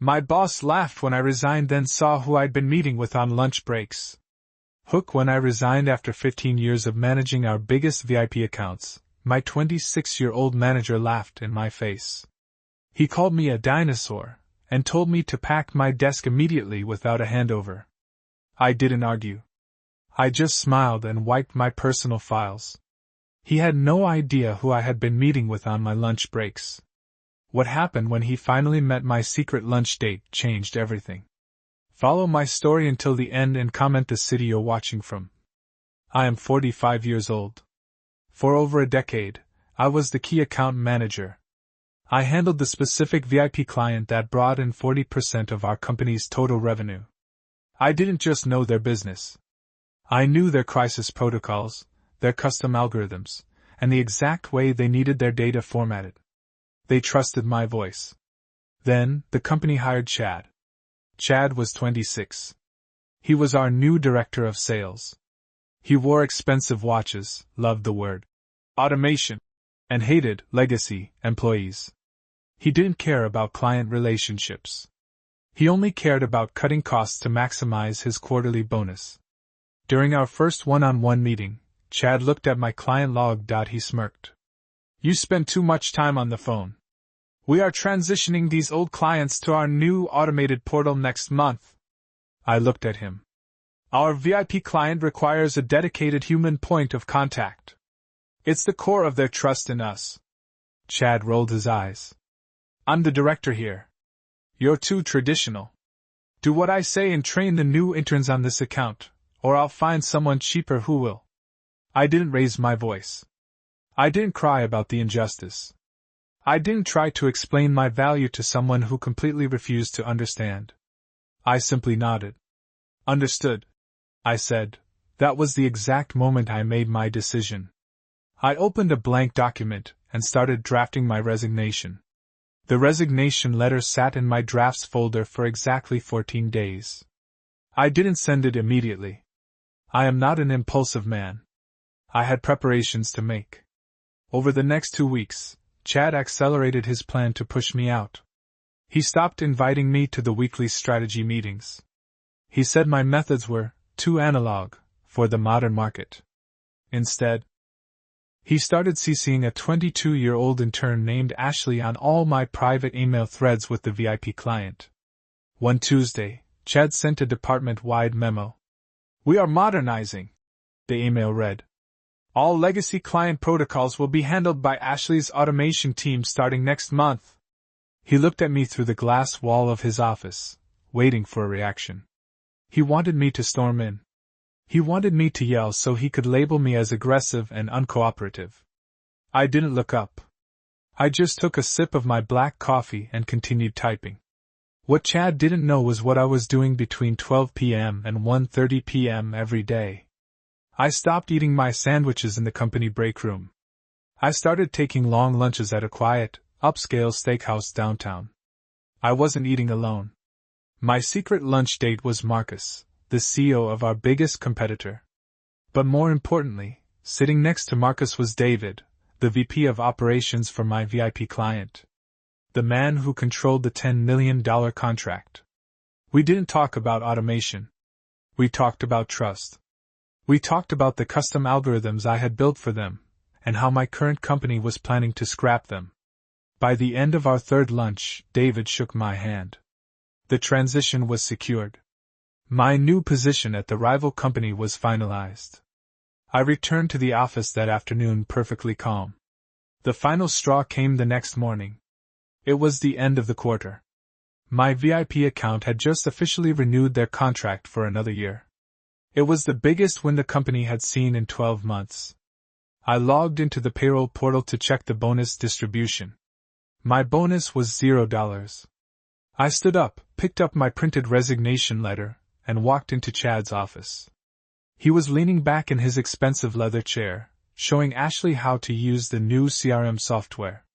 My boss laughed when I resigned, then saw who I'd been meeting with on lunch breaks. Hook, when I resigned after 15 years of managing our biggest VIP accounts, my 26-year-old manager laughed in my face. He called me a dinosaur, and told me to pack my desk immediately without a handover. I didn't argue. I just smiled and wiped my personal files. He had no idea who I had been meeting with on my lunch breaks. What happened when he finally met my secret lunch date changed everything. Follow my story until the end and comment the city you're watching from. I am 45 years old. For over a decade, I was the key account manager. I handled the specific VIP client that brought in 40% of our company's total revenue. I didn't just know their business. I knew their crisis protocols, their custom algorithms, and the exact way they needed their data formatted. They trusted my voice. Then, the company hired Chad. Chad was 26. He was our new director of sales. He wore expensive watches, loved the word automation, and hated legacy employees. He didn't care about client relationships. He only cared about cutting costs to maximize his quarterly bonus. During our first one-on-one meeting, Chad looked at my client log. He smirked. "You spend too much time on the phone. We are transitioning these old clients to our new automated portal next month." I looked at him. "Our VIP client requires a dedicated human point of contact. It's the core of their trust in us." Chad rolled his eyes. "I'm the director here. You're too traditional. Do what I say and train the new interns on this account, or I'll find someone cheaper who will." I didn't raise my voice. I didn't cry about the injustice. I didn't try to explain my value to someone who completely refused to understand. I simply nodded. "Understood," I said. That was the exact moment I made my decision. I opened a blank document and started drafting my resignation. The resignation letter sat in my drafts folder for exactly 14 days. I didn't send it immediately. I am not an impulsive man. I had preparations to make. Over the next 2 weeks, Chad accelerated his plan to push me out. He stopped inviting me to the weekly strategy meetings. He said my methods were too analog for the modern market. Instead, he started CCing a 22-year-old intern named Ashley on all my private email threads with the VIP client. One Tuesday, Chad sent a department-wide memo. "We are modernizing," the email read. "All legacy client protocols will be handled by Ashley's automation team starting next month." He looked at me through the glass wall of his office, waiting for a reaction. He wanted me to storm in. He wanted me to yell so he could label me as aggressive and uncooperative. I didn't look up. I just took a sip of my black coffee and continued typing. What Chad didn't know was what I was doing between 12 p.m. and 1:30 p.m. every day. I stopped eating my sandwiches in the company break room. I started taking long lunches at a quiet, upscale steakhouse downtown. I wasn't eating alone. My secret lunch date was Marcus, the CEO of our biggest competitor. But more importantly, sitting next to Marcus was David, the VP of operations for my VIP client. The man who controlled the $10 million contract. We didn't talk about automation. We talked about trust. We talked about the custom algorithms I had built for them, and how my current company was planning to scrap them. By the end of our third lunch, David shook my hand. The transition was secured. My new position at the rival company was finalized. I returned to the office that afternoon perfectly calm. The final straw came the next morning. It was the end of the quarter. My VIP account had just officially renewed their contract for another year. It was the biggest win the company had seen in 12 months. I logged into the payroll portal to check the bonus distribution. My bonus was $0. I stood up, picked up my printed resignation letter, and walked into Chad's office. He was leaning back in his expensive leather chair, showing Ashley how to use the new CRM software.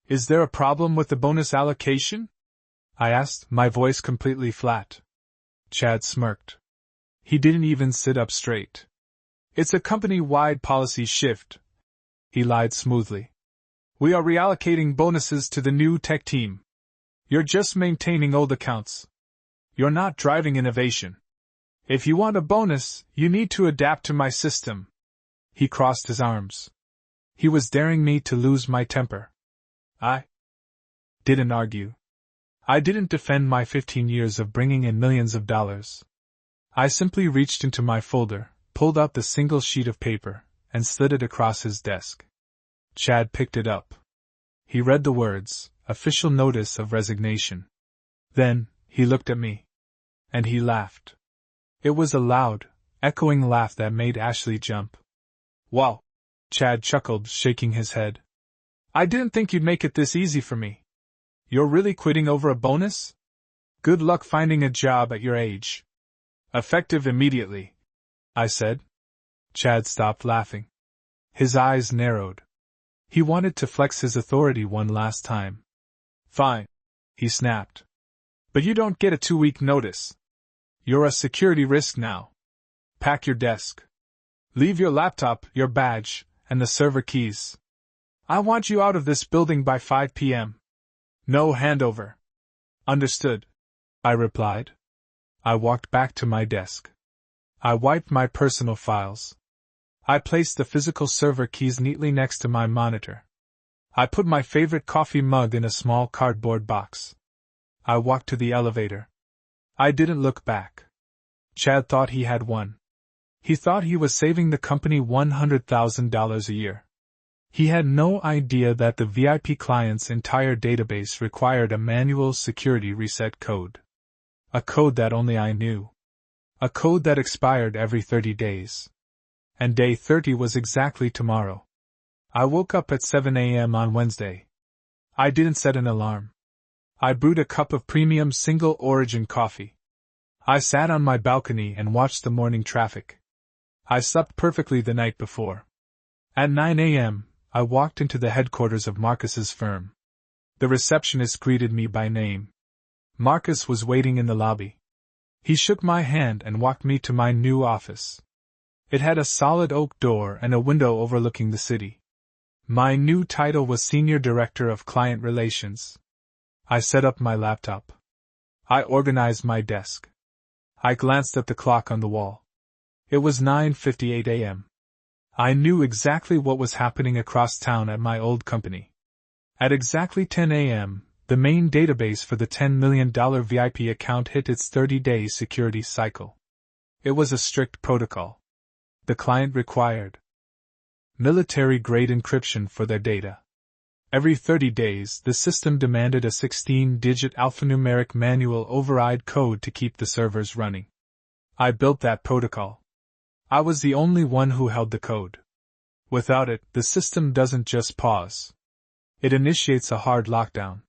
"Is there a problem with the bonus allocation?" I asked, my voice completely flat. Chad smirked. He didn't even sit up straight. "It's a company-wide policy shift," he lied smoothly. "We are reallocating bonuses to the new tech team. You're just maintaining old accounts. You're not driving innovation. If you want a bonus, you need to adapt to my system. He crossed his arms. He was daring me to lose my temper. I didn't argue. I didn't defend my 15 years of bringing in millions of dollars. I simply reached into my folder, pulled out the single sheet of paper, and slid it across his desk. Chad picked it up. He read the words, "Official Notice of Resignation." Then, he looked at me. And he laughed. It was a loud, echoing laugh that made Ashley jump. "Wow!" Chad chuckled, shaking his head. "I didn't think you'd make it this easy for me. You're really quitting over a bonus? Good luck finding a job at your age." "Effective immediately," I said. Chad stopped laughing. His eyes narrowed. He wanted to flex his authority one last time. "Fine," he snapped. "But you don't get a 2-week notice. You're a security risk now. Pack your desk. Leave your laptop, your badge, and the server keys. I want you out of this building by 5 p.m. No handover." "Understood," I replied. I walked back to my desk. I wiped my personal files. I placed the physical server keys neatly next to my monitor. I put my favorite coffee mug in a small cardboard box. I walked to the elevator. I didn't look back. Chad thought he had won. He thought he was saving the company $100,000 a year. He had no idea that the VIP client's entire database required a manual security reset code. A code that only I knew. A code that expired every 30 days. And day 30 was exactly tomorrow. I woke up at 7 a.m. on Wednesday. I didn't set an alarm. I brewed a cup of premium single origin coffee. I sat on my balcony and watched the morning traffic. I slept perfectly the night before. At 9 a.m., I walked into the headquarters of Marcus's firm. The receptionist greeted me by name. Marcus was waiting in the lobby. He shook my hand and walked me to my new office. It had a solid oak door and a window overlooking the city. My new title was Senior Director of Client Relations. I set up my laptop. I organized my desk. I glanced at the clock on the wall. It was 9:58 a.m. I knew exactly what was happening across town at my old company. At exactly 10 a.m., the main database for the $10 million VIP account hit its 30-day security cycle. It was a strict protocol. The client required military-grade encryption for their data. Every 30 days, the system demanded a 16-digit alphanumeric manual override code to keep the servers running. I built that protocol. I was the only one who held the code. Without it, the system doesn't just pause. It initiates a hard lockdown.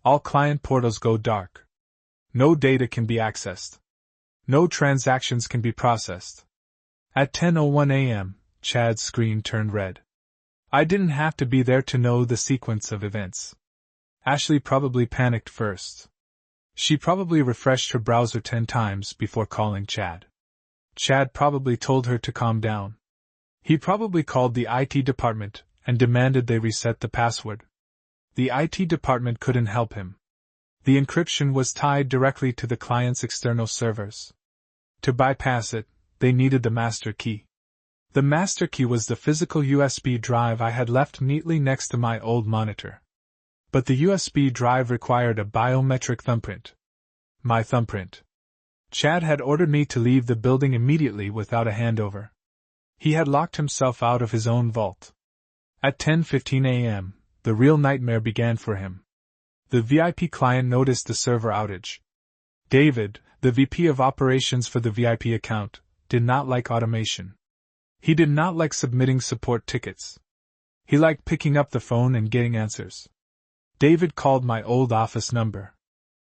All client portals go dark. No data can be accessed. No transactions can be processed. At 10:01 a.m., Chad's screen turned red. I didn't have to be there to know the sequence of events. Ashley probably panicked first. She probably refreshed her browser 10 times before calling Chad. Chad probably told her to calm down. He probably called the IT department and demanded they reset the password. The IT department couldn't help him. The encryption was tied directly to the client's external servers. To bypass it, they needed the master key. The master key was the physical USB drive I had left neatly next to my old monitor. But the USB drive required a biometric thumbprint. My thumbprint. Chad had ordered me to leave the building immediately without a handover. He had locked himself out of his own vault. At 10:15 a.m., the real nightmare began for him. The VIP client noticed the server outage. David, the VP of operations for the VIP account, did not like automation. He did not like submitting support tickets. He liked picking up the phone and getting answers. David called my old office number.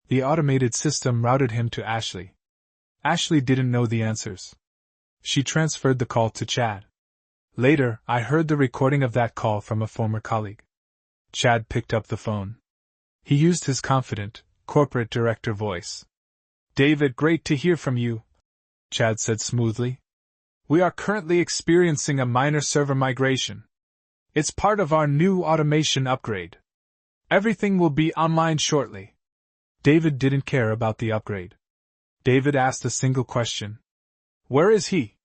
The automated system routed him to Ashley. Ashley didn't know the answers. She transferred the call to Chad. Later, I heard the recording of that call from a former colleague. Chad picked up the phone. He used his confident, corporate director voice. "David, great to hear from you," Chad said smoothly. "We are currently experiencing a minor server migration. It's part of our new automation upgrade. Everything will be online shortly. David didn't care about the upgrade. David asked a single question. Where is he?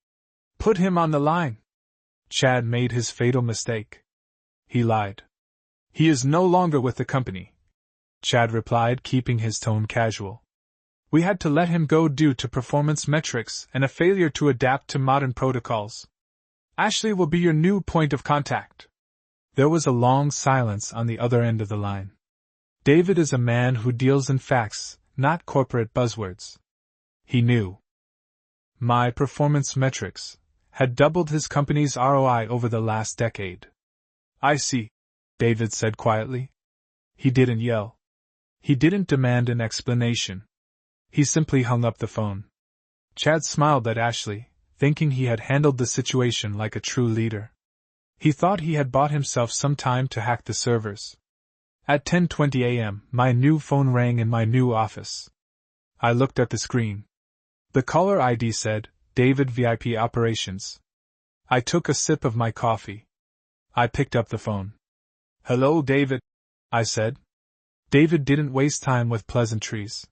Put him on the line. Chad made his fatal mistake. He lied. He is no longer with the company. Chad replied, keeping his tone casual. We had to let him go due to performance metrics and a failure to adapt to modern protocols. Ashley will be your new point of contact. There was a long silence on the other end of the line. David is a man who deals in facts, not corporate buzzwords. He knew. My performance metrics had doubled his company's ROI over the last decade. I see, David said quietly. He didn't yell. He didn't demand an explanation. He simply hung up the phone. Chad smiled at Ashley, thinking he had handled the situation like a true leader. He thought he had bought himself some time to hack the servers. At 10:20 a.m., my new phone rang in my new office. I looked at the screen. The caller ID said, David VIP Operations. I took a sip of my coffee. I picked up the phone. Hello, David, I said. David didn't waste time with pleasantries.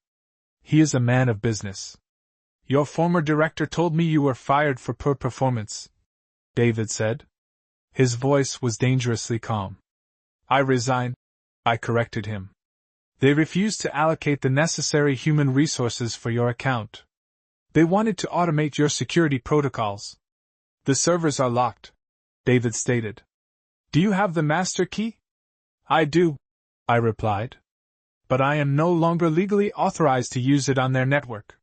He is a man of business. Your former director told me you were fired for poor performance, David said. His voice was dangerously calm. I resigned, I corrected him. They refused to allocate the necessary human resources for your account. They wanted to automate your security protocols. The servers are locked, David stated. Do you have the master key? I do, I replied. But I am no longer legally authorized to use it on their network.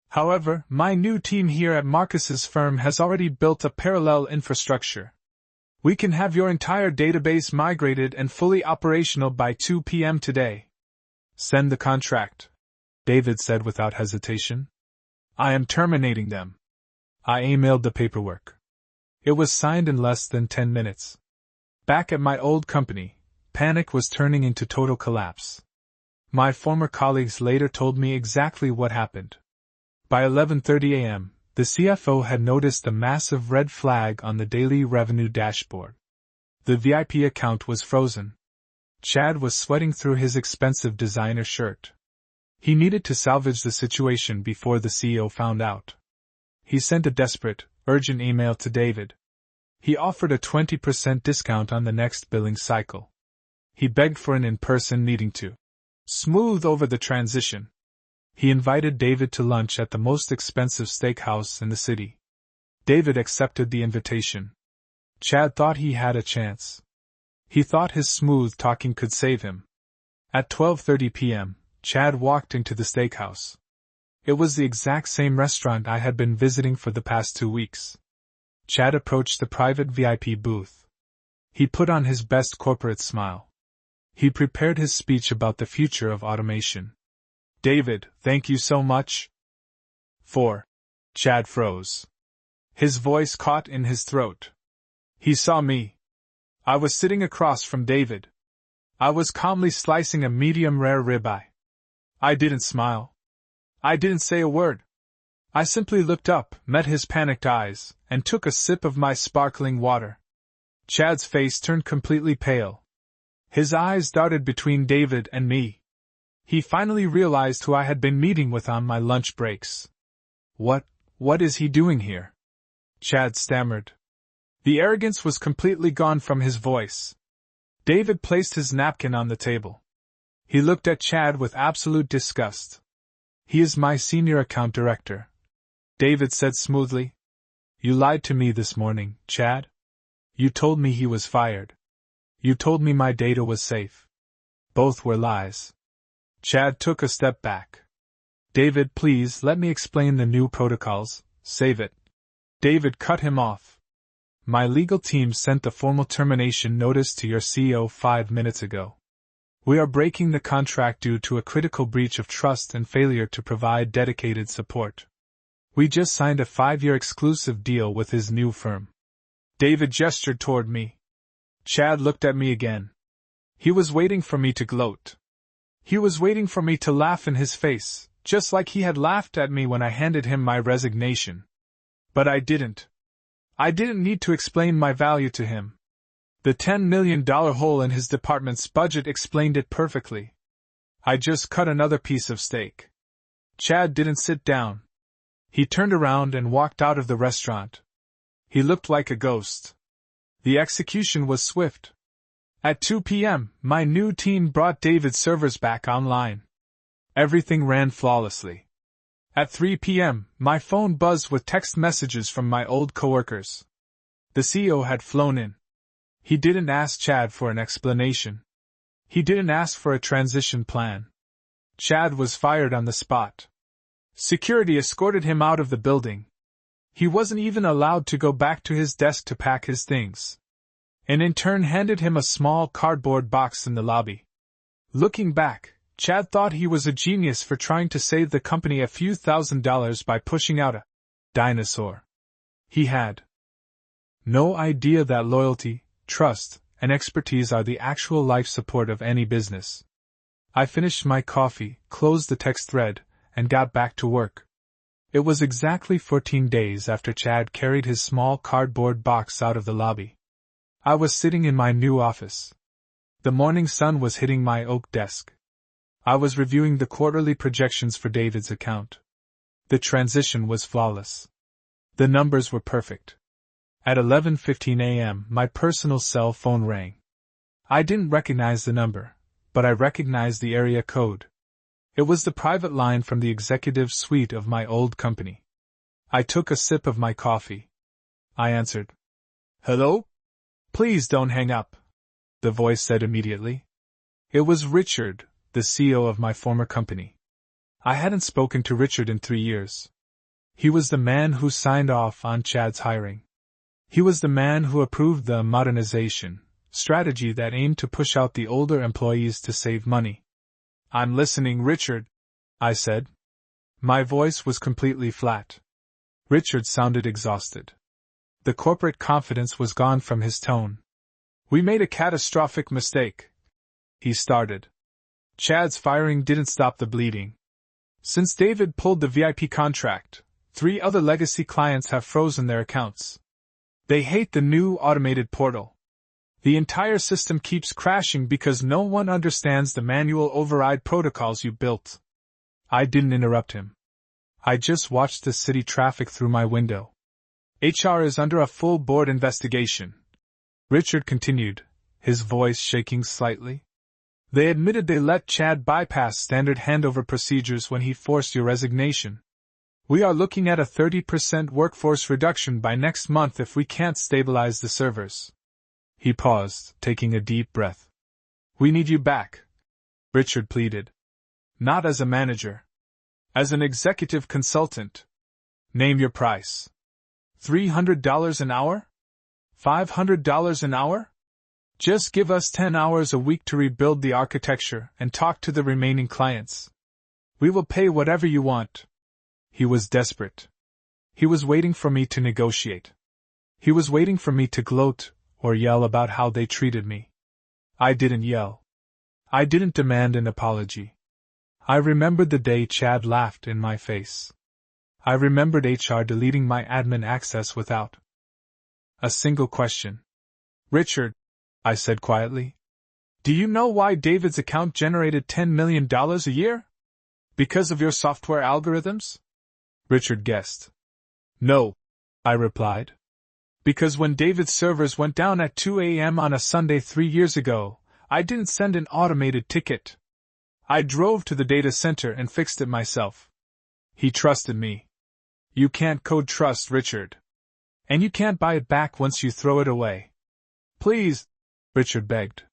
However, my new team here at Marcus's firm has already built a parallel infrastructure. We can have your entire database migrated and fully operational by 2 p.m. today. Send the contract, David said without hesitation. I am terminating them. I emailed the paperwork. It was signed in less than 10 minutes. Back at my old company, panic was turning into total collapse. My former colleagues later told me exactly what happened. By 11:30 a.m., the CFO had noticed a massive red flag on the daily revenue dashboard. The VIP account was frozen. Chad was sweating through his expensive designer shirt. He needed to salvage the situation before the CEO found out. He sent a desperate, urgent email to David. He offered a 20% discount on the next billing cycle. He begged for an in-person meeting to smooth over the transition. He invited David to lunch at the most expensive steakhouse in the city. David accepted the invitation. Chad thought he had a chance. He thought his smooth talking could save him. At 12:30 p.m., Chad walked into the steakhouse. It was the exact same restaurant I had been visiting for the past 2 weeks. Chad approached the private VIP booth. He put on his best corporate smile. He prepared his speech about the future of automation. David, thank you so much. Chad froze. His voice caught in his throat. He saw me. I was sitting across from David. I was calmly slicing a medium-rare ribeye. I didn't smile. I didn't say a word. I simply looked up, met his panicked eyes, and took a sip of my sparkling water. Chad's face turned completely pale. His eyes darted between David and me. He finally realized who I had been meeting with on my lunch breaks. What is he doing here? Chad stammered. The arrogance was completely gone from his voice. David placed his napkin on the table. He looked at Chad with absolute disgust. He is my senior account director, David said smoothly. You lied to me this morning, Chad. You told me he was fired. You told me my data was safe. Both were lies. Chad took a step back. David, please let me explain the new protocols. Save it. David cut him off. My legal team sent the formal termination notice to your CEO 5 minutes ago. We are breaking the contract due to a critical breach of trust and failure to provide dedicated support. We just signed a 5-year exclusive deal with his new firm. David gestured toward me. Chad looked at me again. He was waiting for me to gloat. He was waiting for me to laugh in his face, just like he had laughed at me when I handed him my resignation. But I didn't. I didn't need to explain my value to him. The $10 million hole in his department's budget explained it perfectly. I just cut another piece of steak. Chad didn't sit down. He turned around and walked out of the restaurant. He looked like a ghost. The execution was swift. At 2 p.m., my new team brought David's servers back online. Everything ran flawlessly. At 3 p.m., my phone buzzed with text messages from my old coworkers. The CEO had flown in. He didn't ask Chad for an explanation. He didn't ask for a transition plan. Chad was fired on the spot. Security escorted him out of the building. He wasn't even allowed to go back to his desk to pack his things. An intern handed him a small cardboard box in the lobby. Looking back, Chad thought he was a genius for trying to save the company a few $1,000s by pushing out a dinosaur. He had no idea that loyalty, trust, and expertise are the actual life support of any business. I finished my coffee, closed the text thread, and got back to work. It was exactly 14 days after Chad carried his small cardboard box out of the lobby. I was sitting in my new office. The morning sun was hitting my oak desk. I was reviewing the quarterly projections for David's account. The transition was flawless. The numbers were perfect. At 11:15 a.m., my personal cell phone rang. I didn't recognize the number, but I recognized the area code. It was the private line from the executive suite of my old company. I took a sip of my coffee. I answered. "Hello? Please don't hang up," the voice said immediately. It was Richard, the CEO of my former company. I hadn't spoken to Richard in 3 years. He was the man who signed off on Chad's hiring. He was the man who approved the modernization strategy that aimed to push out the older employees to save money. "I'm listening, Richard," I said. My voice was completely flat. Richard sounded exhausted. The corporate confidence was gone from his tone. "We made a catastrophic mistake," he started. "Chad's firing didn't stop the bleeding. Since David pulled the VIP contract, 3 other legacy clients have frozen their accounts. They hate the new automated portal. The entire system keeps crashing because no one understands the manual override protocols you built." I didn't interrupt him. I just watched the city traffic through my window. "HR is under a full board investigation," Richard continued, his voice shaking slightly. "They admitted they let Chad bypass standard handover procedures when he forced your resignation. We are looking at a 30% workforce reduction by next month if we can't stabilize the servers." He paused, taking a deep breath. "We need you back," Richard pleaded. "Not as a manager. As an executive consultant. Name your price. $300 an hour? $500 an hour? Just give us 10 hours a week to rebuild the architecture and talk to the remaining clients. We will pay whatever you want." He was desperate. He was waiting for me to negotiate. He was waiting for me to gloat or yell about how they treated me. I didn't yell. I didn't demand an apology. I remembered the day Chad laughed in my face. I remembered HR deleting my admin access without a single question. "Richard," I said quietly, "do you know why David's account generated $10 million a year? Because of your software algorithms?" Richard guessed. "No," I replied. "Because when David's servers went down at 2 a.m. on a Sunday 3 years ago, I didn't send an automated ticket. I drove to the data center and fixed it myself. He trusted me. You can't code trust, Richard. And you can't buy it back once you throw it away. Please," Richard begged.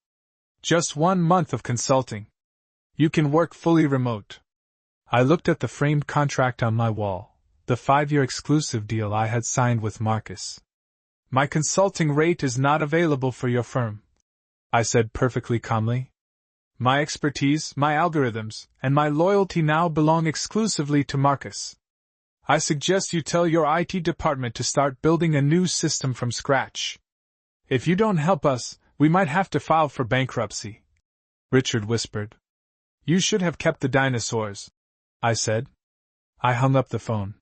"Just 1 month of consulting. You can work fully remote." I looked at the framed contract on my wall, the 5-year exclusive deal I had signed with Marcus. "My consulting rate is not available for your firm," I said perfectly calmly. "My expertise, my algorithms, and my loyalty now belong exclusively to Marcus. I suggest you tell your IT department to start building a new system from scratch. If you don't help us, we might have to file for bankruptcy," Richard whispered. "You should have kept the dinosaurs," I said. I hung up the phone.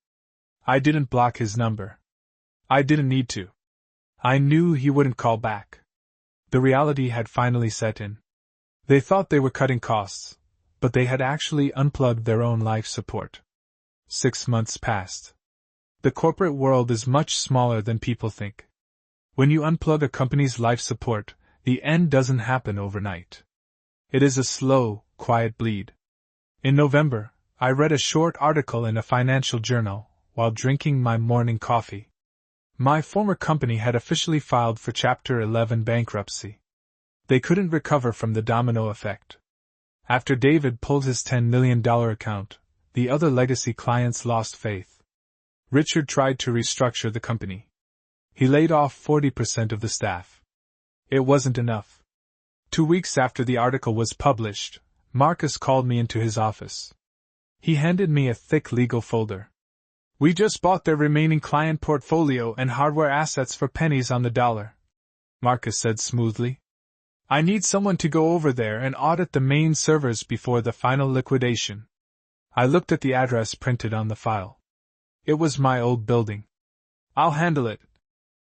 I didn't block his number. I didn't need to. I knew he wouldn't call back. The reality had finally set in. They thought they were cutting costs, but they had actually unplugged their own life support. 6 months passed. The corporate world is much smaller than people think. When you unplug a company's life support, the end doesn't happen overnight. It is a slow, quiet bleed. In November, I read a short article in a financial journal while drinking my morning coffee. My former company had officially filed for Chapter 11 bankruptcy. They couldn't recover from the domino effect. After David pulled his $10 million account, the other legacy clients lost faith. Richard tried to restructure the company. He laid off 40% of the staff. It wasn't enough. 2 weeks after the article was published, Marcus called me into his office. He handed me a thick legal folder. "We just bought their remaining client portfolio and hardware assets for pennies on the dollar," Marcus said smoothly. "I need someone to go over there and audit the main servers before the final liquidation." I looked at the address printed on the file. It was my old building. "I'll handle it,"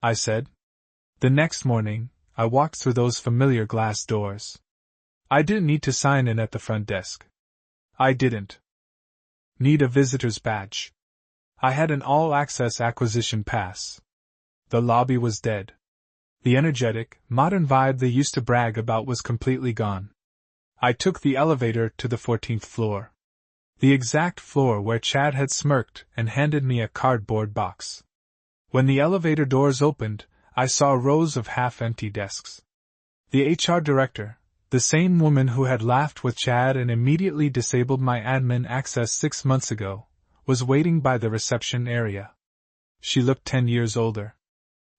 I said. The next morning, I walked through those familiar glass doors. I didn't need to sign in at the front desk. I didn't need a visitor's badge. I had an all-access acquisition pass. The lobby was dead. The energetic, modern vibe they used to brag about was completely gone. I took the elevator to the 14th floor. The exact floor where Chad had smirked and handed me a cardboard box. When the elevator doors opened, I saw rows of half-empty desks. The HR director, the same woman who had laughed with Chad and immediately disabled my admin access 6 months ago, was waiting by the reception area. She looked 10 years older.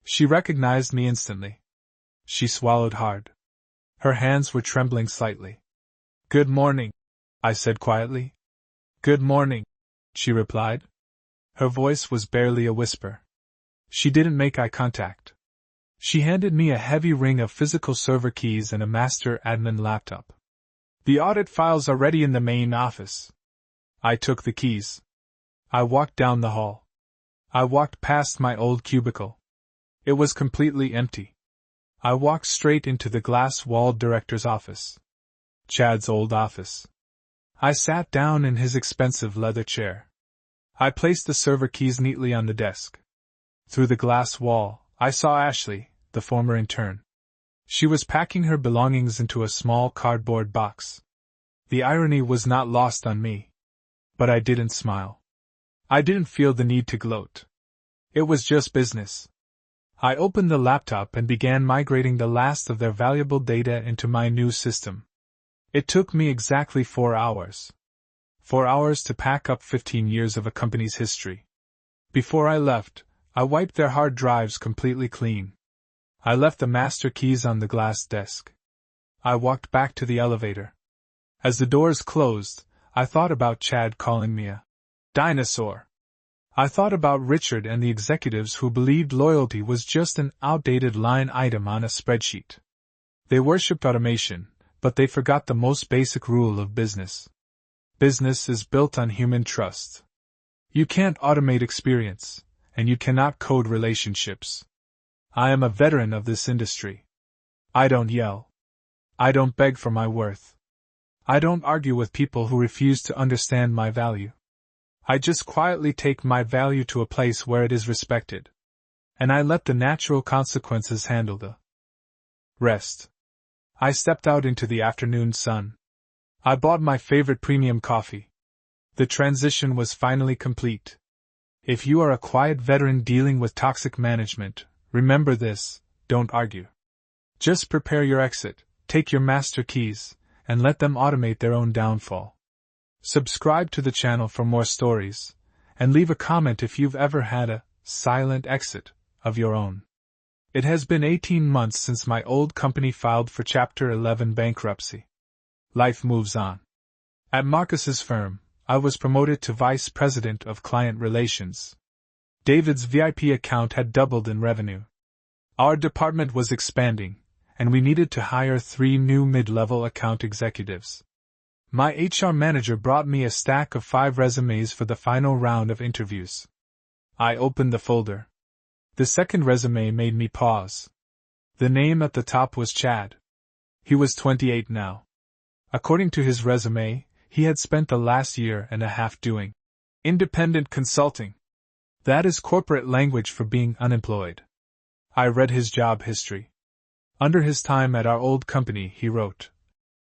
She recognized me instantly. She swallowed hard. Her hands were trembling slightly. "Good morning," I said quietly. "Good morning," she replied. Her voice was barely a whisper. She didn't make eye contact. She handed me a heavy ring of physical server keys and a master admin laptop. "The audit files are ready in the main office." I took the keys. I walked down the hall. I walked past my old cubicle. It was completely empty. I walked straight into the glass-walled director's office. Chad's old office. I sat down in his expensive leather chair. I placed the server keys neatly on the desk. Through the glass wall, I saw Ashley, the former intern. She was packing her belongings into a small cardboard box. The irony was not lost on me. But I didn't smile. I didn't feel the need to gloat. It was just business. I opened the laptop and began migrating the last of their valuable data into my new system. It took me exactly 4 hours. 4 hours to pack up 15 years of a company's history. Before I left, I wiped their hard drives completely clean. I left the master keys on the glass desk. I walked back to the elevator. As the doors closed, I thought about Chad calling me a dinosaur. I thought about Richard and the executives who believed loyalty was just an outdated line item on a spreadsheet. They worshipped automation, but they forgot the most basic rule of business. Business is built on human trust. You can't automate experience, and you cannot code relationships. I am a veteran of this industry. I don't yell. I don't beg for my worth. I don't argue with people who refuse to understand my value. I just quietly take my value to a place where it is respected. And I let the natural consequences handle the rest. I stepped out into the afternoon sun. I bought my favorite premium coffee. The transition was finally complete. If you are a quiet veteran dealing with toxic management, remember this: don't argue. Just prepare your exit, take your master keys, and let them automate their own downfall. Subscribe to the channel for more stories, and leave a comment if you've ever had a silent exit of your own. It has been 18 months since my old company filed for Chapter 11 bankruptcy. Life moves on. At Marcus's firm, I was promoted to Vice President of Client Relations. David's VIP account had doubled in revenue. Our department was expanding, and we needed to hire 3 new mid-level account executives. My HR manager brought me a stack of 5 resumes for the final round of interviews. I opened the folder. The second resume made me pause. The name at the top was Chad. He was 28 now. According to his resume, he had spent the last year and a half doing independent consulting. That is corporate language for being unemployed. I read his job history. Under his time at our old company, he wrote,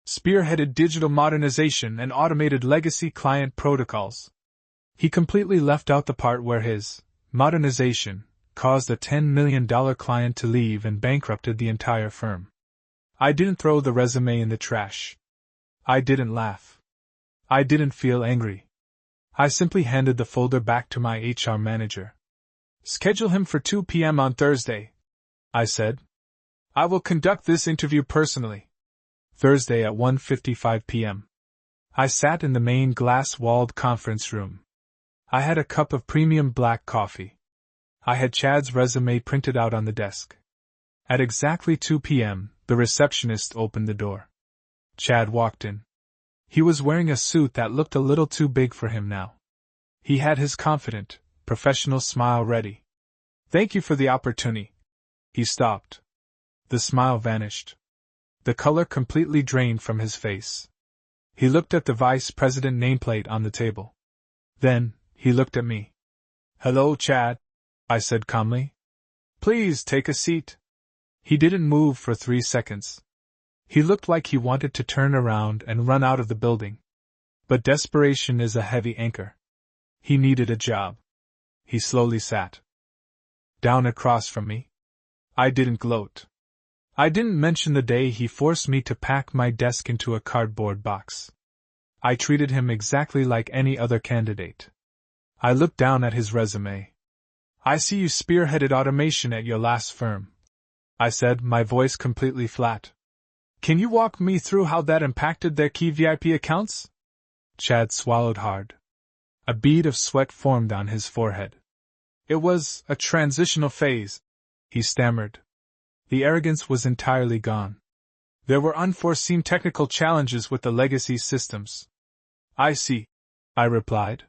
spearheaded digital modernization and automated legacy client protocols. He completely left out the part where his modernization caused a $10 million client to leave and bankrupted the entire firm. I didn't throw the resume in the trash. I didn't laugh. I didn't feel angry. I simply handed the folder back to my HR manager. Schedule him for 2 p.m. on Thursday, I said. I will conduct this interview personally. Thursday at 1:55 p.m. I sat in the main glass-walled conference room. I had a cup of premium black coffee. I had Chad's resume printed out on the desk. At exactly 2 p.m., the receptionist opened the door. Chad walked in. He was wearing a suit that looked a little too big for him now. He had his confident, professional smile ready. Thank you for the opportunity. He stopped. The smile vanished. The color completely drained from his face. He looked at the vice president nameplate on the table. Then, he looked at me. Hello, Chad, I said calmly. Please take a seat. He didn't move for 3 seconds. He looked like he wanted to turn around and run out of the building. But desperation is a heavy anchor. He needed a job. He slowly sat down across from me. I didn't gloat. I didn't mention the day he forced me to pack my desk into a cardboard box. I treated him exactly like any other candidate. I looked down at his resume. I see you spearheaded automation at your last firm, I said, my voice completely flat. Can you walk me through how that impacted their key VIP accounts? Chad swallowed hard. A bead of sweat formed on his forehead. It was a transitional phase, he stammered. The arrogance was entirely gone. There were unforeseen technical challenges with the legacy systems. I see, I replied.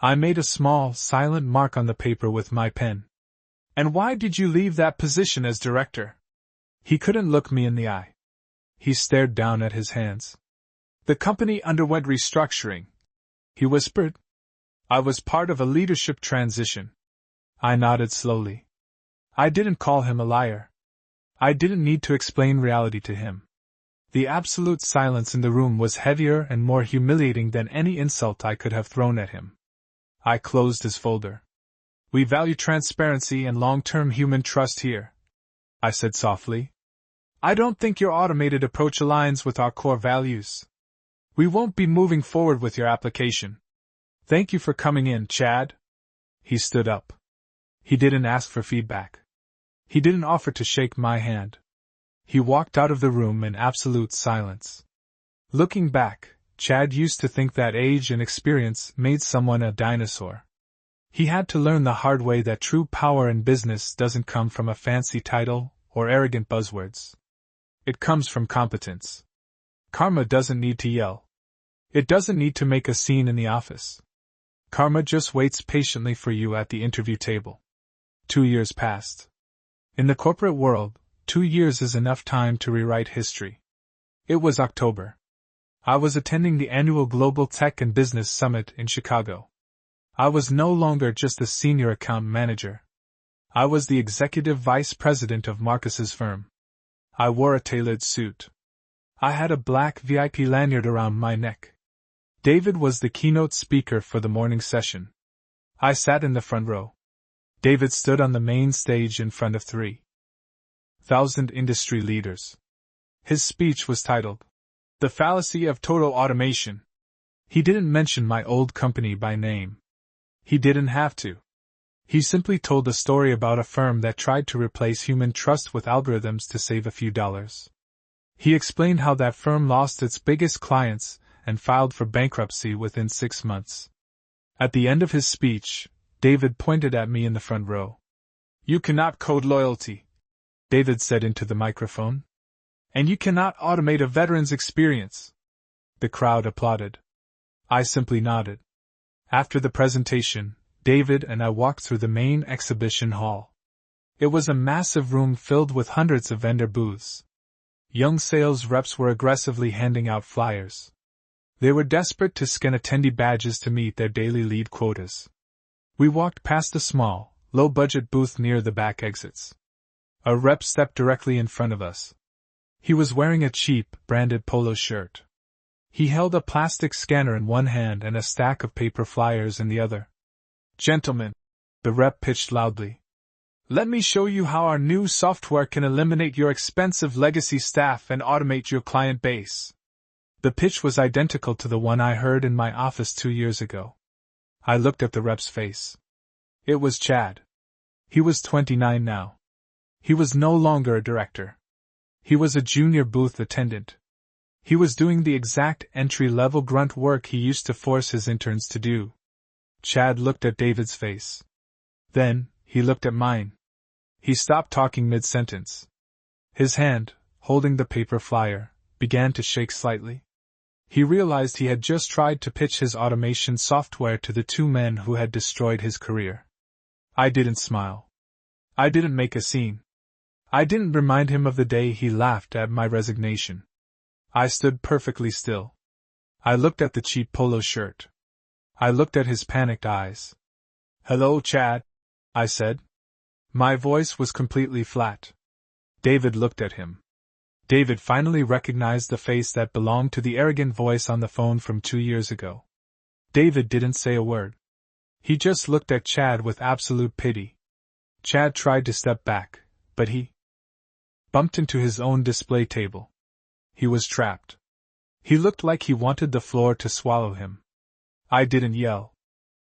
I made a small, silent mark on the paper with my pen. And why did you leave that position as director? He couldn't look me in the eye. He stared down at his hands. The company underwent restructuring, he whispered. I was part of a leadership transition. I nodded slowly. I didn't call him a liar. I didn't need to explain reality to him. The absolute silence in the room was heavier and more humiliating than any insult I could have thrown at him. I closed his folder. We value transparency and long-term human trust here, I said softly. I don't think your automated approach aligns with our core values. We won't be moving forward with your application. Thank you for coming in, Chad. He stood up. He didn't ask for feedback. He didn't offer to shake my hand. He walked out of the room in absolute silence. Looking back, Chad used to think that age and experience made someone a dinosaur. He had to learn the hard way that true power in business doesn't come from a fancy title or arrogant buzzwords. It comes from competence. Karma doesn't need to yell. It doesn't need to make a scene in the office. Karma just waits patiently for you at the interview table. 2 years passed. In the corporate world, 2 years is enough time to rewrite history. It was October. I was attending the annual Global Tech and Business Summit in Chicago. I was no longer just a senior account manager. I was the executive vice president of Marcus's firm. I wore a tailored suit. I had a black VIP lanyard around my neck. David was the keynote speaker for the morning session. I sat in the front row. David stood on the main stage in front of 3,000 industry leaders. His speech was titled, The Fallacy of Total Automation. He didn't mention my old company by name. He didn't have to. He simply told a story about a firm that tried to replace human trust with algorithms to save a few dollars. He explained how that firm lost its biggest clients and filed for bankruptcy within 6 months. At the end of his speech, David pointed at me in the front row. You cannot code loyalty, David said into the microphone. And you cannot automate a veteran's experience. The crowd applauded. I simply nodded. After the presentation, David and I walked through the main exhibition hall. It was a massive room filled with hundreds of vendor booths. Young sales reps were aggressively handing out flyers. They were desperate to scan attendee badges to meet their daily lead quotas. We walked past a small, low-budget booth near the back exits. A rep stepped directly in front of us. He was wearing a cheap, branded polo shirt. He held a plastic scanner in one hand and a stack of paper flyers in the other. "Gentlemen," the rep pitched loudly, "let me show you how our new software can eliminate your expensive legacy staff and automate your client base." The pitch was identical to the one I heard in my office 2 years ago. I looked at the rep's face. It was Chad. He was 29 now. He was no longer a director. He was a junior booth attendant. He was doing the exact entry-level grunt work he used to force his interns to do. Chad looked at David's face. Then, he looked at mine. He stopped talking mid-sentence. His hand, holding the paper flyer, began to shake slightly. He realized he had just tried to pitch his automation software to the 2 men who had destroyed his career. I didn't smile. I didn't make a scene. I didn't remind him of the day he laughed at my resignation. I stood perfectly still. I looked at the cheap polo shirt. I looked at his panicked eyes. "Hello, Chad," I said. My voice was completely flat. David looked at him. David finally recognized the face that belonged to the arrogant voice on the phone from 2 years ago. David didn't say a word. He just looked at Chad with absolute pity. Chad tried to step back, but he bumped into his own display table. He was trapped. He looked like he wanted the floor to swallow him. I didn't yell.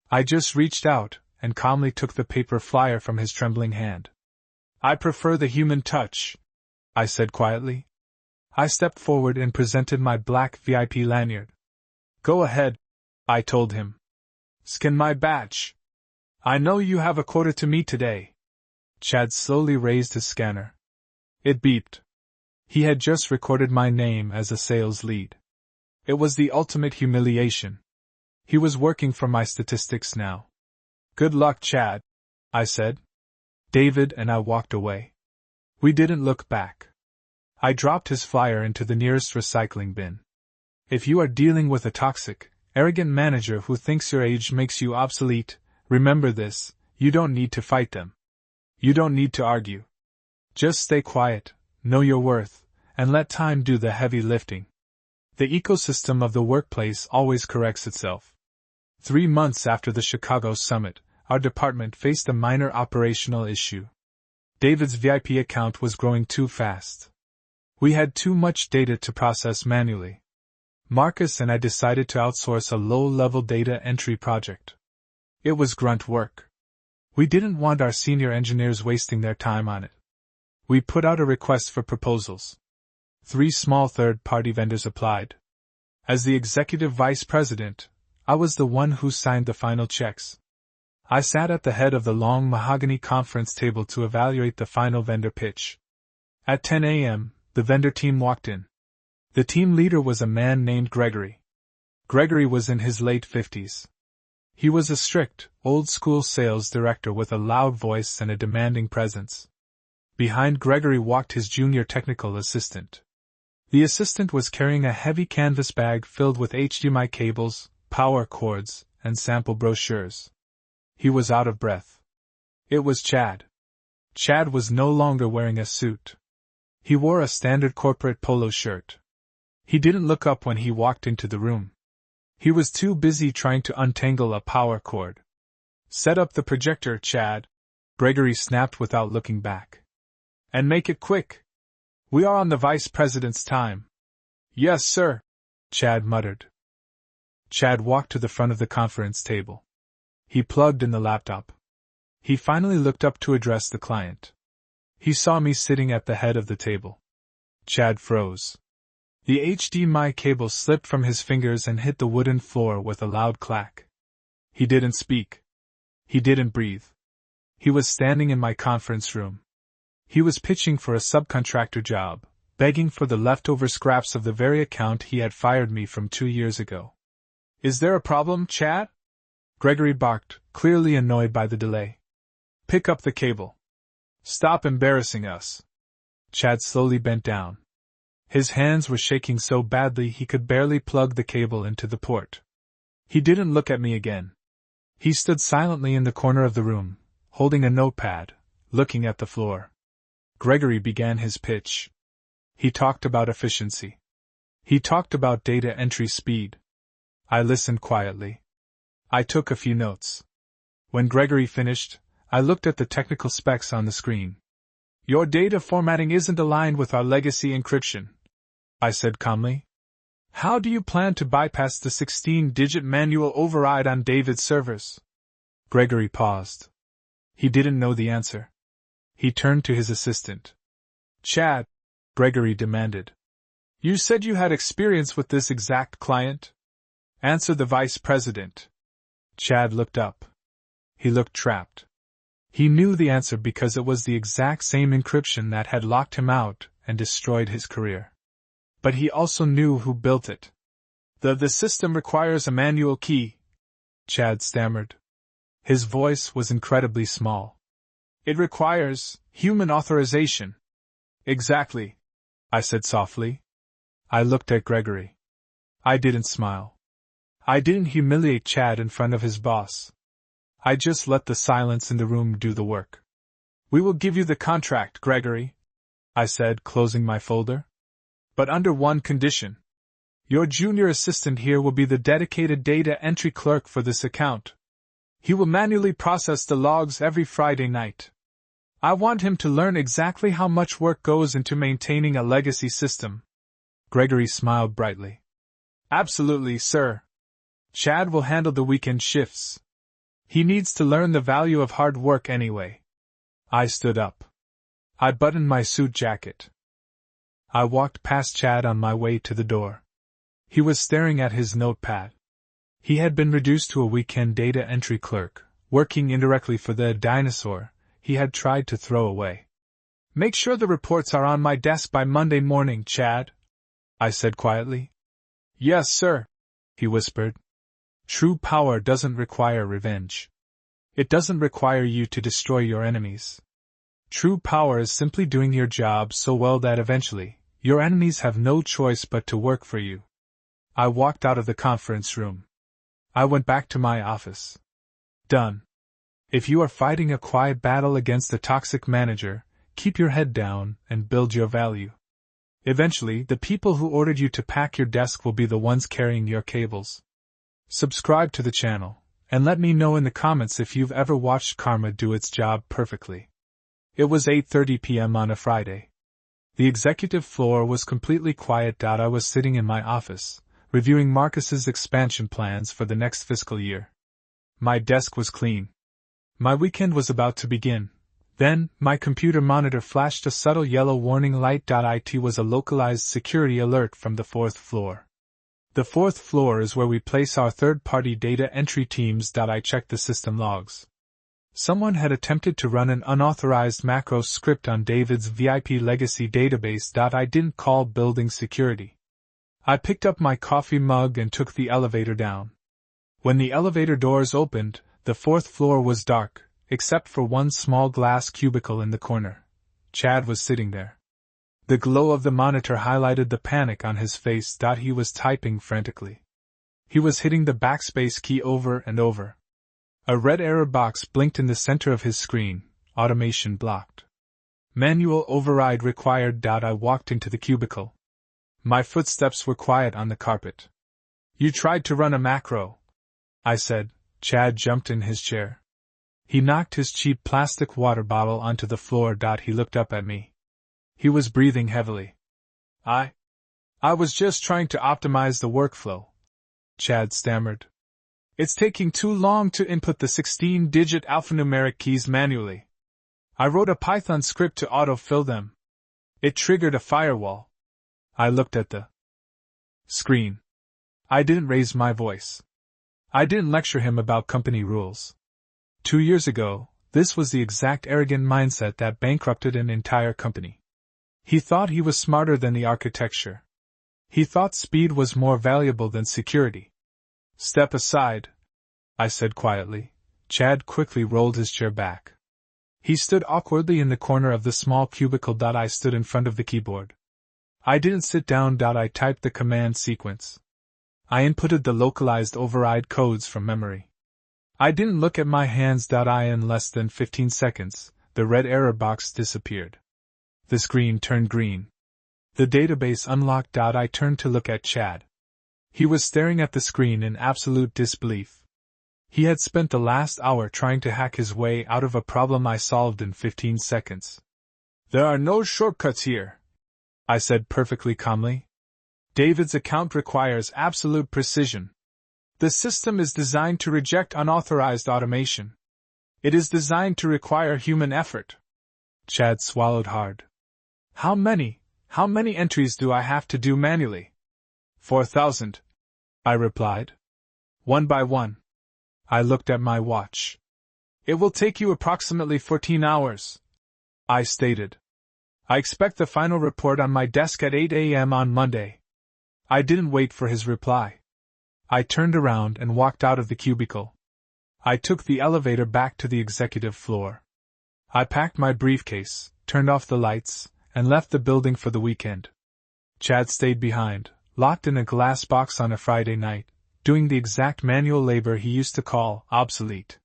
I just reached out and calmly took the paper flyer from his trembling hand. "I prefer the human touch," I said quietly. I stepped forward and presented my black VIP lanyard. "Go ahead," I told him. "Scan my badge. I know you have a quota to meet today." Chad slowly raised his scanner. It beeped. He had just recorded my name as a sales lead. It was the ultimate humiliation. He was working for my statistics now. "Good luck, Chad," I said. David and I walked away. We didn't look back. I dropped his flyer into the nearest recycling bin. If you are dealing with a toxic, arrogant manager who thinks your age makes you obsolete, remember this: you don't need to fight them. You don't need to argue. Just stay quiet, know your worth, and let time do the heavy lifting. The ecosystem of the workplace always corrects itself. 3 months after the Chicago summit, our department faced a minor operational issue. David's VIP account was growing too fast. We had too much data to process manually. Marcus and I decided to outsource a low-level data entry project. It was grunt work. We didn't want our senior engineers wasting their time on it. We put out a request for proposals. 3 small third-party vendors applied. As the executive vice president, I was the one who signed the final checks. I sat at the head of the long mahogany conference table to evaluate the final vendor pitch. At 10 a.m., the vendor team walked in. The team leader was a man named Gregory. Gregory was in his late 50s. He was a strict, old-school sales director with a loud voice and a demanding presence. Behind Gregory walked his junior technical assistant. The assistant was carrying a heavy canvas bag filled with HDMI cables, power cords, and sample brochures. He was out of breath. It was Chad. Chad was no longer wearing a suit. He wore a standard corporate polo shirt. He didn't look up when he walked into the room. He was too busy trying to untangle a power cord. "Set up the projector, Chad," Gregory snapped without looking back. "And make it quick. We are on the vice president's time." "Yes, sir," Chad muttered. Chad walked to the front of the conference table. He plugged in the laptop. He finally looked up to address the client. He saw me sitting at the head of the table. Chad froze. The HDMI cable slipped from his fingers and hit the wooden floor with a loud clack. He didn't speak. He didn't breathe. He was standing in my conference room. He was pitching for a subcontractor job, begging for the leftover scraps of the very account he had fired me from 2 years ago. "Is there a problem, Chad?" Gregory barked, clearly annoyed by the delay. "Pick up the cable. Stop embarrassing us." Chad slowly bent down. His hands were shaking so badly he could barely plug the cable into the port. He didn't look at me again. He stood silently in the corner of the room, holding a notepad, looking at the floor. Gregory began his pitch. He talked about efficiency. He talked about data entry speed. I listened quietly. I took a few notes. When Gregory finished, I looked at the technical specs on the screen. "Your data formatting isn't aligned with our legacy encryption," I said calmly. "How do you plan to bypass the 16-digit manual override on David's servers?" Gregory paused. He didn't know the answer. He turned to his assistant. "Chad," Gregory demanded, "you said you had experience with this exact client? Answer the vice president." Chad looked up. He looked trapped. He knew the answer because it was the exact same encryption that had locked him out and destroyed his career. But he also knew who built it. The system requires a manual key," Chad stammered. His voice was incredibly small. "It requires human authorization." "Exactly," I said softly. I looked at Gregory. I didn't smile. I didn't humiliate Chad in front of his boss. I just let the silence in the room do the work. "We will give you the contract, Gregory," I said, closing my folder. "But under one condition. Your junior assistant here will be the dedicated data entry clerk for this account. He will manually process the logs every Friday night. I want him to learn exactly how much work goes into maintaining a legacy system." Gregory smiled brightly. "Absolutely, sir. Chad will handle the weekend shifts. He needs to learn the value of hard work anyway." I stood up. I buttoned my suit jacket. I walked past Chad on my way to the door. He was staring at his notepad. He had been reduced to a weekend data entry clerk, working indirectly for the dinosaur he had tried to throw away. "Make sure the reports are on my desk by Monday morning, Chad," I said quietly. "Yes, sir," he whispered. "True power doesn't require revenge. It doesn't require you to destroy your enemies. True power is simply doing your job so well that eventually, your enemies have no choice but to work for you." I walked out of the conference room. I went back to my office. Done. If you are fighting a quiet battle against a toxic manager, keep your head down and build your value. Eventually, the people who ordered you to pack your desk will be the ones carrying your cables. Subscribe to the channel, and let me know in the comments if you've ever watched karma do its job perfectly. It was 8:30 p.m. on a Friday. The executive floor was completely quiet. I was sitting in my office, reviewing Marcus's expansion plans for the next fiscal year. My desk was clean. My weekend was about to begin. Then, my computer monitor flashed a subtle yellow warning light. It was a localized security alert from the 4th floor. The 4th floor is where we place our third-party data entry teams. I checked the system logs. Someone had attempted to run an unauthorized macro script on David's VIP legacy database. I didn't call building security. I picked up my coffee mug and took the elevator down. When the elevator doors opened, the 4th floor was dark, except for one small glass cubicle in the corner. Chad was sitting there. The glow of the monitor highlighted the panic on his face. He was typing frantically. He was hitting the backspace key over and over. A red error box blinked in the center of his screen. Automation blocked. Manual override required. I walked into the cubicle. My footsteps were quiet on the carpet. "You tried to run a macro," I said. Chad jumped in his chair. He knocked his cheap plastic water bottle onto the floor. He looked up at me. He was breathing heavily. I was just trying to optimize the workflow," Chad stammered. "It's taking too long to input the 16-digit alphanumeric keys manually. I wrote a Python script to autofill them. It triggered a firewall." I looked at the screen. I didn't raise my voice. I didn't lecture him about company rules. 2 years ago, this was the exact arrogant mindset that bankrupted an entire company. He thought he was smarter than the architecture. He thought speed was more valuable than security. "Step aside," I said quietly. Chad quickly rolled his chair back. He stood awkwardly in the corner of the small cubicle. I stood in front of the keyboard. I didn't sit down. I typed the command sequence. I inputted the localized override codes from memory. I didn't look at my hands. In less than 15 seconds, the red error box disappeared. The screen turned green. The database unlocked. I turned to look at Chad. He was staring at the screen in absolute disbelief. He had spent the last hour trying to hack his way out of a problem I solved in 15 seconds. There are no shortcuts here, I said perfectly calmly. David's account requires absolute precision. The system is designed to reject unauthorized automation. It is designed to require human effort. Chad swallowed hard. How many entries do I have to do manually? 4,000, I replied. One by one. I looked at my watch. It will take you approximately 14 hours, I stated. I expect the final report on my desk at 8 a.m. on Monday. I didn't wait for his reply. I turned around and walked out of the cubicle. I took the elevator back to the executive floor. I packed my briefcase, turned off the lights, and left the building for the weekend. Chad stayed behind, locked in a glass box on a Friday night, doing the exact manual labor he used to call obsolete.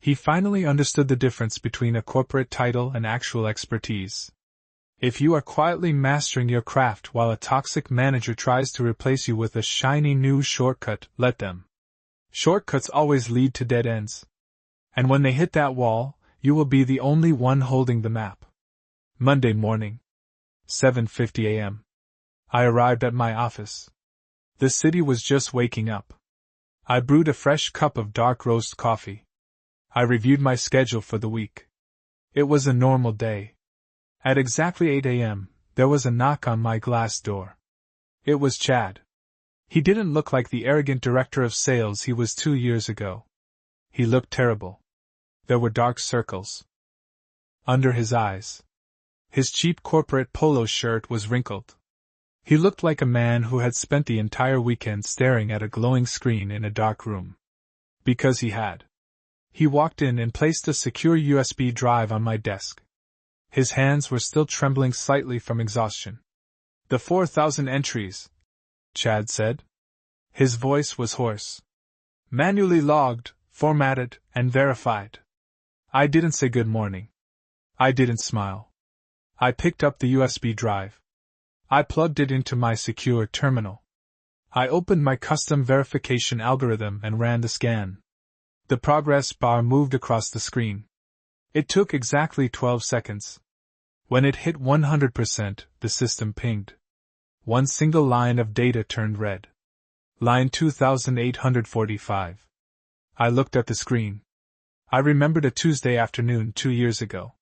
He finally understood the difference between a corporate title and actual expertise. If you are quietly mastering your craft while a toxic manager tries to replace you with a shiny new shortcut, let them. Shortcuts always lead to dead ends. And when they hit that wall, you will be the only one holding the map. Monday morning. 7:50 a.m. I arrived at my office. The city was just waking up. I brewed a fresh cup of dark roast coffee. I reviewed my schedule for the week. It was a normal day. At exactly 8 a.m., there was a knock on my glass door. It was Chad. He didn't look like the arrogant director of sales he was 2 years ago. He looked terrible. There were dark circles under his eyes. His cheap corporate polo shirt was wrinkled. He looked like a man who had spent the entire weekend staring at a glowing screen in a dark room. Because he had. He walked in and placed a secure USB drive on my desk. His hands were still trembling slightly from exhaustion. The 4,000 entries, Chad said. His voice was hoarse. Manually logged, formatted, and verified. I didn't say good morning. I didn't smile. I picked up the USB drive. I plugged it into my secure terminal. I opened my custom verification algorithm and ran the scan. The progress bar moved across the screen. It took exactly 12 seconds. When it hit 100%, the system pinged. One single line of data turned red. Line 2845. I looked at the screen. I remembered a Tuesday afternoon 2 years ago.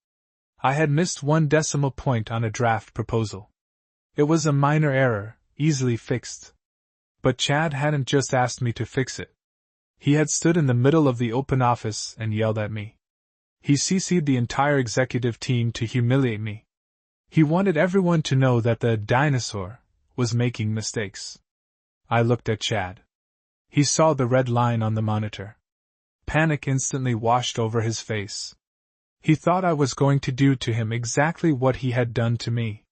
I had missed 1 decimal point on a draft proposal. It was a minor error, easily fixed. But Chad hadn't just asked me to fix it. He had stood in the middle of the open office and yelled at me. He CC'd the entire executive team to humiliate me. He wanted everyone to know that the dinosaur was making mistakes. I looked at Chad. He saw the red line on the monitor. Panic instantly washed over his face. He thought I was going to do to him exactly what he had done to me.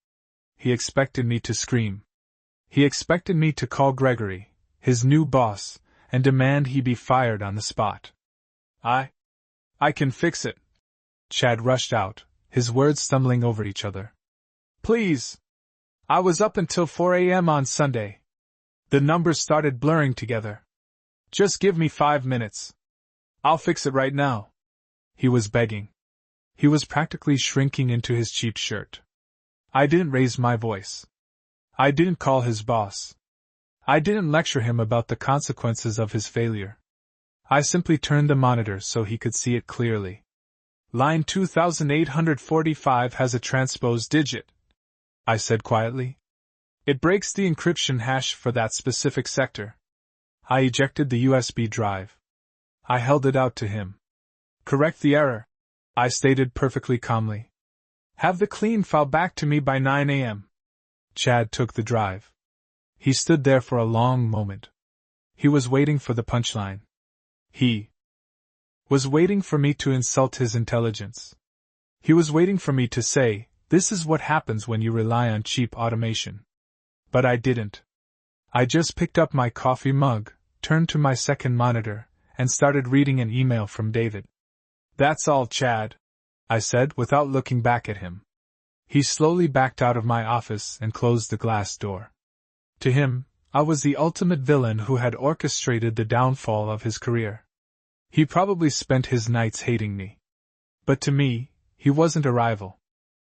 He expected me to scream. He expected me to call Gregory, his new boss, and demand he be fired on the spot. I can fix it. Chad rushed out, his words stumbling over each other. Please. I was up until 4 a.m. on Sunday. The numbers started blurring together. Just give me 5 minutes. I'll fix it right now. He was begging. He was practically shrinking into his cheap shirt. I didn't raise my voice. I didn't call his boss. I didn't lecture him about the consequences of his failure. I simply turned the monitor so he could see it clearly. Line 2845 has a transposed digit, I said quietly. It breaks the encryption hash for that specific sector. I ejected the USB drive. I held it out to him. Correct the error, I stated perfectly calmly. Have the clean file back to me by 9 a.m. Chad took the drive. He stood there for a long moment. He was waiting for the punchline. He was waiting for me to insult his intelligence. He was waiting for me to say, this is what happens when you rely on cheap automation. But I didn't. I just picked up my coffee mug, turned to my second monitor, and started reading an email from David. "That's all, Chad," I said without looking back at him. He slowly backed out of my office and closed the glass door. To him, I was the ultimate villain who had orchestrated the downfall of his career. He probably spent his nights hating me. But to me, he wasn't a rival.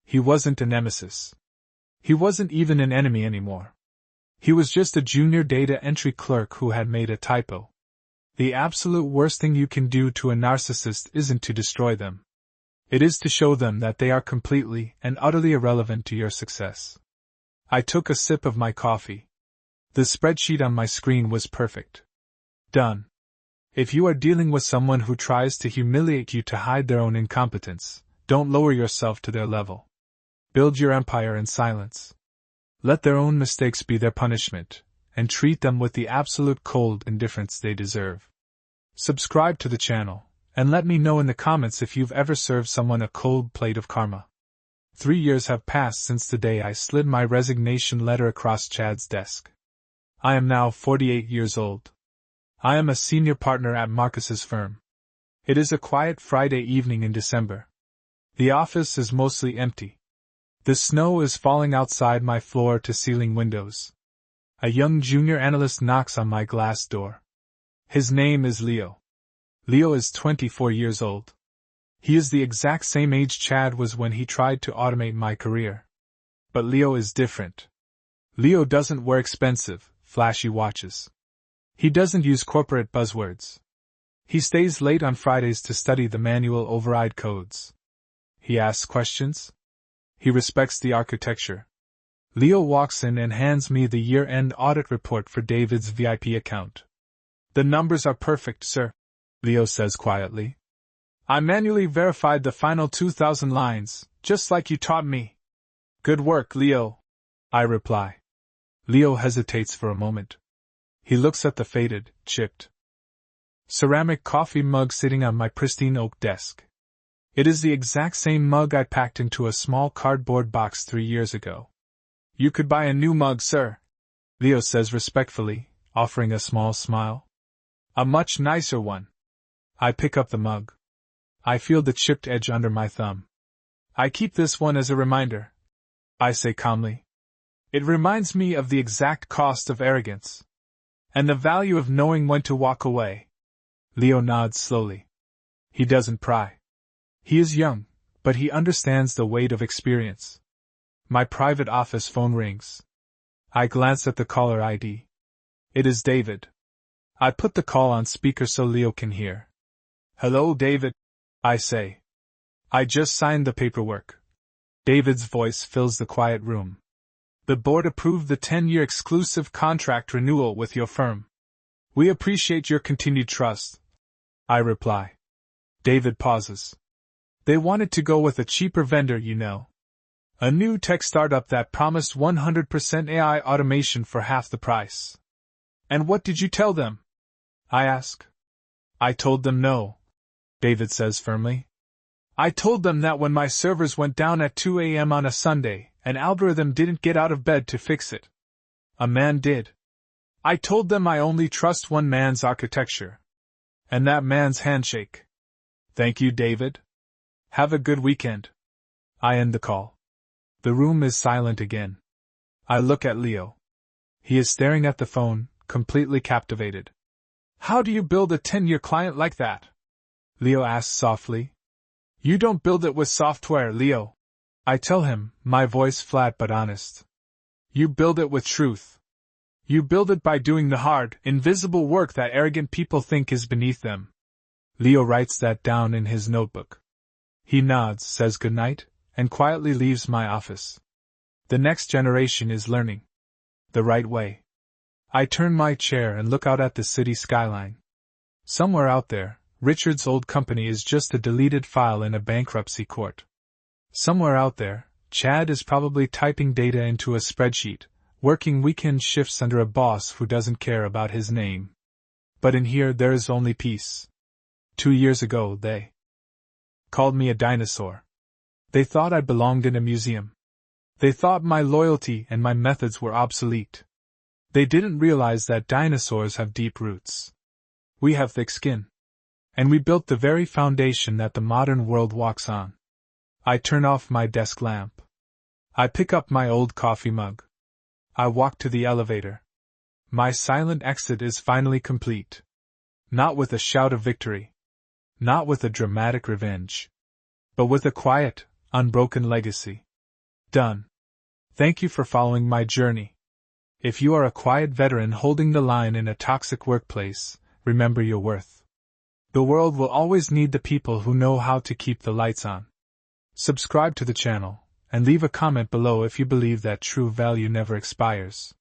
He wasn't a nemesis. He wasn't even an enemy anymore. He was just a junior data entry clerk who had made a typo. The absolute worst thing you can do to a narcissist isn't to destroy them. It is to show them that they are completely and utterly irrelevant to your success. I took a sip of my coffee. The spreadsheet on my screen was perfect. Done. If you are dealing with someone who tries to humiliate you to hide their own incompetence, don't lower yourself to their level. Build your empire in silence. Let their own mistakes be their punishment, and treat them with the absolute cold indifference they deserve. Subscribe to the channel, and let me know in the comments if you've ever served someone a cold plate of karma. 3 years have passed since the day I slid my resignation letter across Chad's desk. I am now 48 years old. I am a senior partner at Marcus's firm. It is a quiet Friday evening in December. The office is mostly empty. The snow is falling outside my floor-to-ceiling windows. A young junior analyst knocks on my glass door. His name is Leo. Leo is 24 years old. He is the exact same age Chad was when he tried to automate my career. But Leo is different. Leo doesn't wear expensive, flashy watches. He doesn't use corporate buzzwords. He stays late on Fridays to study the manual override codes. He asks questions. He respects the architecture. Leo walks in and hands me the year-end audit report for David's VIP account. "The numbers are perfect, sir," Leo says quietly. "I manually verified the final 2,000 lines, just like you taught me." "Good work, Leo," I reply. Leo hesitates for a moment. He looks at the faded, chipped ceramic coffee mug sitting on my pristine oak desk. It is the exact same mug I packed into a small cardboard box 3 years ago. "You could buy a new mug, sir," Leo says respectfully, offering a small smile. "A much nicer one." I pick up the mug. I feel the chipped edge under my thumb. "I keep this one as a reminder," I say calmly. "It reminds me of the exact cost of arrogance. And the value of knowing when to walk away." Leo nods slowly. He doesn't pry. He is young, but he understands the weight of experience. My private office phone rings. I glance at the caller ID. It is David. I put the call on speaker so Leo can hear. "Hello, David," I say. "I just signed the paperwork." David's voice fills the quiet room. "The board approved the 10-year exclusive contract renewal with your firm. We appreciate your continued trust," I reply. David pauses. "They wanted to go with a cheaper vendor, you know. A new tech startup that promised 100% AI automation for half the price." "And what did you tell them?" I ask. "I told them no," David says firmly. "I told them that when my servers went down at 2 a.m. on a Sunday, an algorithm didn't get out of bed to fix it. A man did. I told them I only trust one man's architecture. And that man's handshake." "Thank you, David. Have a good weekend." I end the call. The room is silent again. I look at Leo. He is staring at the phone, completely captivated. "How do you build a 10-year client like that?" Leo asks softly. "You don't build it with software, Leo," I tell him, my voice flat but honest. "You build it with truth. You build it by doing the hard, invisible work that arrogant people think is beneath them." Leo writes that down in his notebook. He nods, says goodnight, and quietly leaves my office. The next generation is learning. The right way. I turn my chair and look out at the city skyline. Somewhere out there, Richard's old company is just a deleted file in a bankruptcy court. Somewhere out there, Chad is probably typing data into a spreadsheet, working weekend shifts under a boss who doesn't care about his name. But in here there is only peace. 2 years ago they called me a dinosaur. They thought I belonged in a museum. They thought my loyalty and my methods were obsolete. They didn't realize that dinosaurs have deep roots. We have thick skin. And we built the very foundation that the modern world walks on. I turn off my desk lamp. I pick up my old coffee mug. I walk to the elevator. My silent exit is finally complete. Not with a shout of victory. Not with a dramatic revenge. But with a quiet, unbroken legacy. Done. Thank you for following my journey. If you are a quiet veteran holding the line in a toxic workplace, remember your worth. The world will always need the people who know how to keep the lights on. Subscribe to the channel, and leave a comment below if you believe that true value never expires.